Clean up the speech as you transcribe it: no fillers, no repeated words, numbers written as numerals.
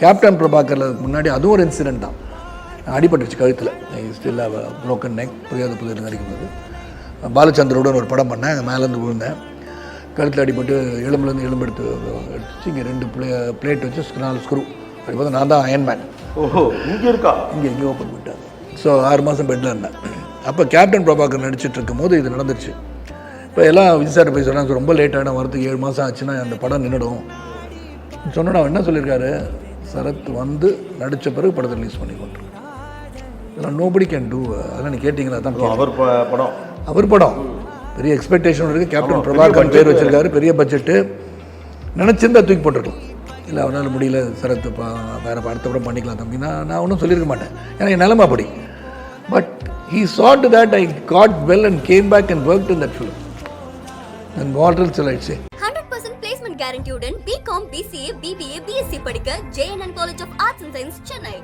Captain பிரபாகரில் முன்னாடி அதுவும் ஒரு இன்சிடென்ட் தான். அடிபட்டுருச்சு கழுத்தில், ஸ்டில் ப்ரோக்கன் நெக். புரியாத புதிர் நடிக்கும்போது பாலச்சந்தரோட ஒரு படம் பண்ணேன். அங்கே மேலேருந்து விழுந்தேன், கழுத்தில் அடிபட்டு எலும்புலேருந்து எலும்பு எடுத்துச்சு. இங்கே 2 பிளேட் வச்சு 4 ஸ்க்ரூ அடிப்போது. நான் தான் அயன்மேன். ஓஹோ, இங்கே இருக்கா? இங்கே ஓப்பன் பண்ணிட்டேன். ஸோ 6 மாதம் பெட்டில் இருந்தேன். அப்போ கேப்டன் பிரபாகர் நடிச்சிட்டு இருக்கும் போது இது நடந்துருச்சு. இப்போ எல்லாம் விஜய் சார் போய் சொன்னாங்க, ரொம்ப லேட்டான வரதுக்கு 7 மாதம் ஆச்சுன்னா அந்த படம் நின்றுடும் சொன்னா. என்ன சொல்லியிருக்காரு, சரத் வந்து நடித்த பிறகு படத்தை ரிலீஸ் பண்ணி கொண்டு. இதெல்லாம் நோபடி கேன் டூ. அதெல்லாம் நீ கேட்டிங்களா? தான் அவர் படம் பெரிய எக்ஸ்பெக்டேஷன் இருக்குது. கேப்டன் பிரபாகர் பேர் வச்சிருக்காரு, பெரிய பட்ஜெட்டு. நினச்சிருந்தா தூக்கி போட்டுருக்கலாம். இல்லை அவனால் முடியல சரத், வேறு அடுத்த படம் பண்ணிக்கலாம் தம்பினா நான் ஒன்றும் சொல்லியிருக்க மாட்டேன். ஏன்னா என் நிலைமை அப்படி. But he saw to that I got well and came back and worked in that film. And what else shall I say? 100% placement guarantee உடன் BCom, BCA, BBA, BSc படிக்க JNN College of Arts and Science, Chennai.